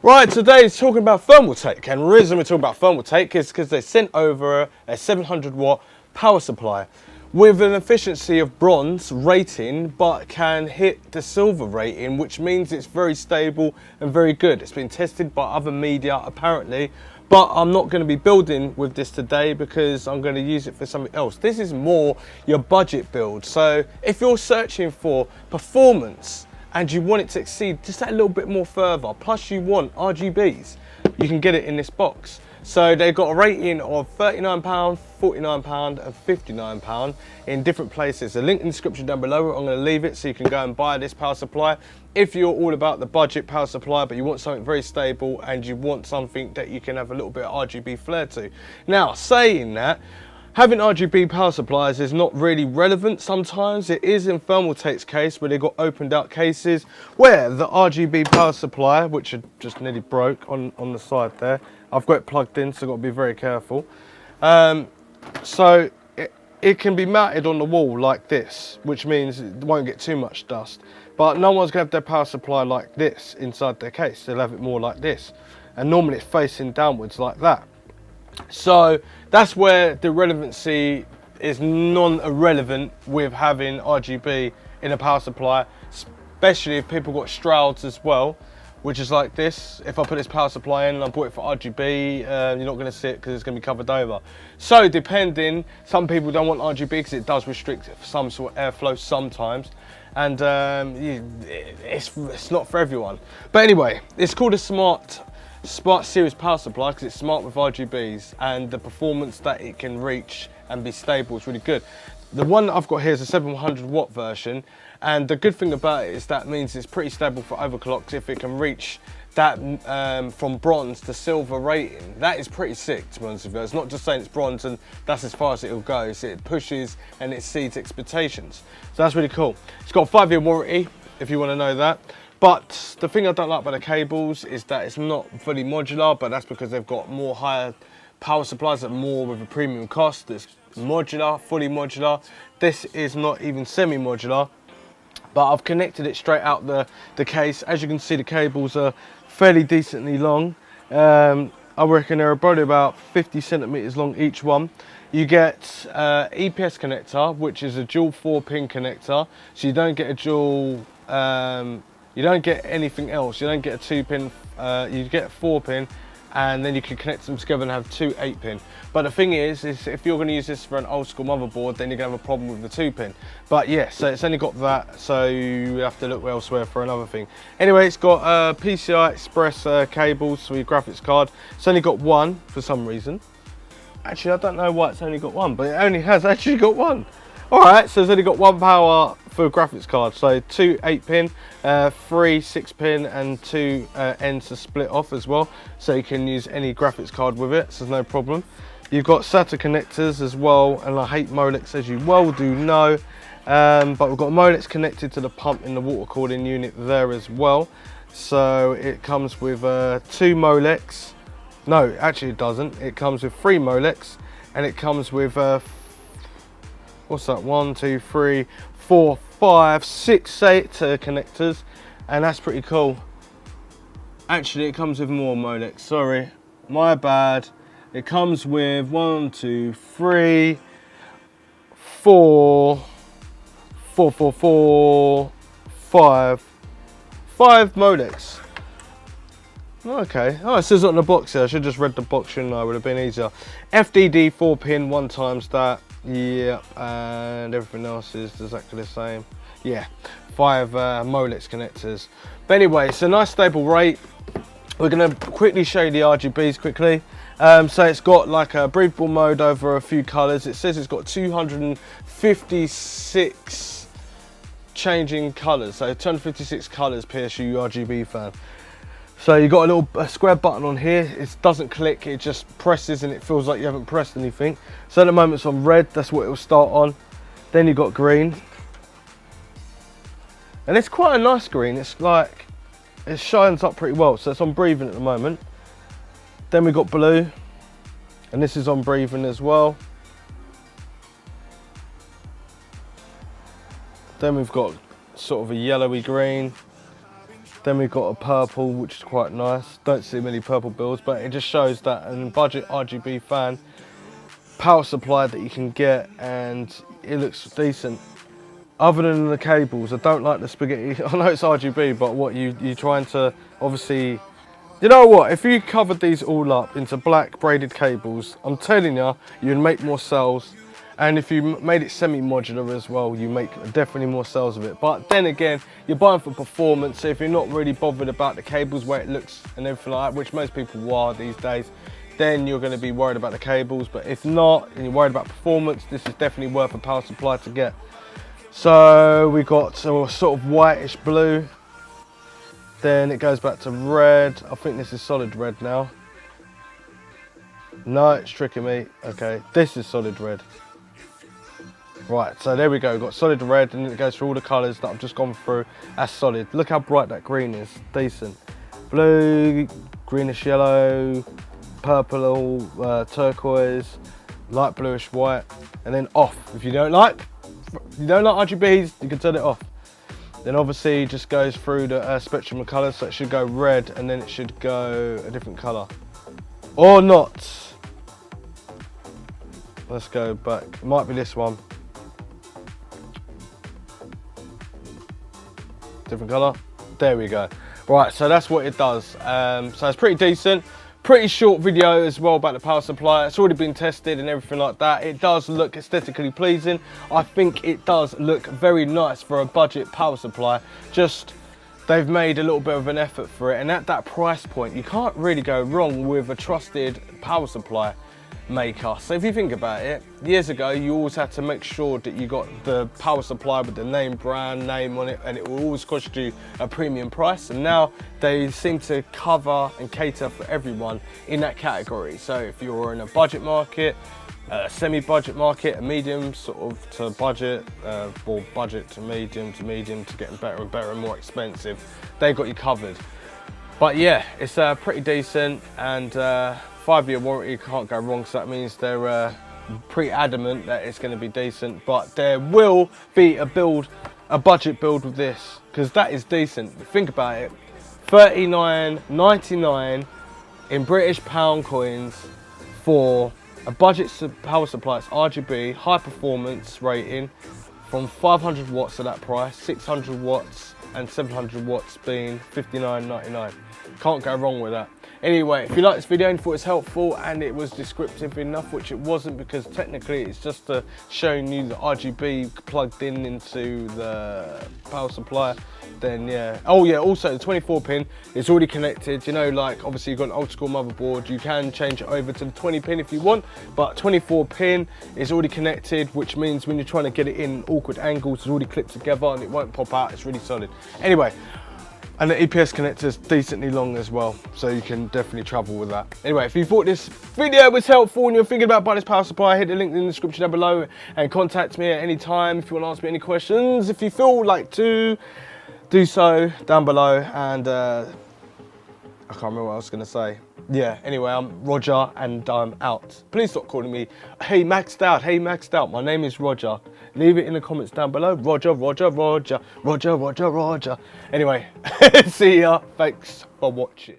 Right, today's talking about Thermaltake, and the reason we're talking about Thermaltake is because they sent over a 700-watt power supply with an efficiency of bronze rating, but can hit the silver rating, which means it's very stable and very good. It's been tested by other media apparently, but I'm not going to be building with this today because I'm going to use it for something else. This is more your budget build. So if you're searching for performance and you want it to exceed just that little bit more further, plus you want RGBs, you can get it in this box. So they've got a rating of £39, £49 and £59 in different places. The link in the description down below, I'm going to leave it so you can go and buy this power supply. If you're all about the budget power supply, but you want something very stable and you want something that you can have a little bit of RGB flair to. Now, saying that, having RGB power supplies is not really relevant sometimes. It is in Thermaltake's case where they've got opened out cases where the RGB power supply, which just nearly broke on the side there, I've got it plugged in, so I've got to be very careful. So it can be mounted on the wall like this, which means it won't get too much dust. But no one's going to have their power supply like this inside their case. They'll have it more like this. And normally it's facing downwards like that. So that's where the relevancy is non-irrelevant with having RGB in a power supply, especially if people got Strouds as well, which is like this. If I put this power supply in and I bought it for RGB, you're not going to see it because it's going to be covered over. So depending, some people don't want RGB because it does restrict some sort of airflow sometimes, and it's not for everyone. But anyway, it's called a Smart Series power supply because it's smart with RGBs, and the performance that it can reach and be stable is really good. The one that I've got here is a 700-watt version, and the good thing about it is that means it's pretty stable for overclocks if it can reach that from bronze to silver rating. That is pretty sick, to be honest with you. It's not just saying it's bronze and that's as far as it'll go. It pushes and it exceeds expectations. So that's really cool. It's got a 5-year warranty if you want to know that. But the thing I don't like about the cables is that it's not fully modular, but that's because they've got more higher power supplies that are more with a premium cost. It's modular, fully modular. This is not even semi-modular, but I've connected it straight out the case. As you can see, the cables are fairly decently long. I reckon they're probably about 50 centimeters long each one. You get EPS connector, which is a dual 4-pin connector, so you don't get a dual you don't get anything else. You don't get a 2-pin, you get a 4-pin, and then you can connect them together and have 2 8-pin. But the thing is if you're going to use this for an old school motherboard, then you're going to have a problem with the 2-pin. But yeah, so it's only got that, so you have to look elsewhere for another thing. Anyway, it's got PCI Express cables for your graphics card. It's only got one for some reason. Actually, I don't know why it's only got one, but it only has actually got one. Alright, so it's only got one power for a graphics card, so 2 8-pin, 3 6-pin and 2 ends to split off as well, so you can use any graphics card with it, so there's no problem. You've got SATA connectors as well, and I hate Molex, as you well do know, but we've got Molex connected to the pump in the water cooling unit there as well. So it comes with 2 Molex, no actually it doesn't, it comes with 3 Molex, and it comes with what's that, 1 2 3 4 5 6 SATA connectors, and that's pretty cool. Actually it comes with more Molex, sorry, my bad. It comes with 1 2 3 4 5 Molex. Okay, oh, it says it on the box here. I should have just read the box, shouldn't I? Would have been easier. FDD 4-pin, 1 times that. Yeah, and everything else is exactly the same. Yeah, 5 Molex connectors. But anyway, it's a nice stable rate. We're going to quickly show you the RGBs quickly. So it's got like a breathable mode over a few colours. It says it's got 256 changing colours. So 256 colours, PSU RGB fan. So you've got a little square button on here. It doesn't click, it just presses and it feels like you haven't pressed anything. So at the moment it's on red, that's what it will start on. Then you've got green. And it's quite a nice green. It's like, it shines up pretty well. So it's on breathing at the moment. Then we've got blue. And this is on breathing as well. Then we've got sort of a yellowy green. Then we've got a purple, which is quite nice. Don't see many purple builds, but it just shows that a budget RGB fan power supply that you can get, and it looks decent. Other than the cables, I don't like the spaghetti. I know it's RGB, but what you trying to obviously, you know what? If you covered these all up into black braided cables, I'm telling you, you'd make more sales. And if you made it semi-modular as well, you make definitely more sales of it. But then again, you're buying for performance, so if you're not really bothered about the cables, where it looks and everything like that, which most people are these days, then you're going to be worried about the cables. But if not, and you're worried about performance, this is definitely worth a power supply to get. So we got a sort of whitish blue, then it goes back to red. I think this is solid red now. No, it's tricking me. Okay, this is solid red. Right, so there we go, we've got solid red, and it goes through all the colours that I've just gone through. That's solid. Look how bright that green is, decent. Blue, greenish yellow, purple, turquoise, light bluish white, and then off. If you don't like RGBs, you can turn it off. Then obviously it just goes through the spectrum of colours, so it should go red, and then it should go a different colour. Or not. Let's go back, it might be this one. Different colour, there we go. Right, so that's what it does. So it's pretty decent. Pretty short video as well about the power supply. It's already been tested and everything like that. It does look aesthetically pleasing. I think it does look very nice for a budget power supply. Just, they've made a little bit of an effort for it, and at that price point, you can't really go wrong with a trusted power supply maker. So if you think about it, years ago you always had to make sure that you got the power supply with the brand name on it, and it will always cost you a premium price. And now they seem to cover and cater for everyone in that category. So if you're in a budget market, a semi-budget market, a medium sort of to budget, or budget to medium to getting better and better and more expensive, they got you covered. But yeah, it's pretty decent, and 5-year warranty, can't go wrong, so that means they're pretty adamant that it's going to be decent. But there will be a budget build with this, because that is decent. Think about it, $39.99 in British pound coins for a budget power supply. It's RGB, high performance rating, from 500 watts at that price, 600 watts and 700 watts being $59.99. Can't go wrong with that. Anyway, if you liked this video and thought it was helpful and it was descriptive enough, which it wasn't, because technically it's just showing you the RGB plugged into the power supply, then yeah. Oh yeah, also the 24 pin is already connected. You know, like obviously you've got an old school motherboard, you can change it over to the 20 pin if you want, but 24 pin is already connected, which means when you're trying to get it in awkward angles, it's already clipped together and it won't pop out. It's really solid. Anyway, and the EPS connector is decently long as well, so you can definitely travel with that. Anyway, if you thought this video was helpful and you're thinking about buying this power supply, hit the link in the description down below and contact me at any time if you want to ask me any questions. If you feel like to, do so down below. And I can't remember what I was going to say. Yeah, anyway, I'm Roger and I'm out. Please stop calling me, hey MXDOUT, hey MXDOUT. My name is Roger. Leave it in the comments down below. Roger, Roger, Roger, Roger, Roger, Roger. Anyway, see ya. Thanks for watching.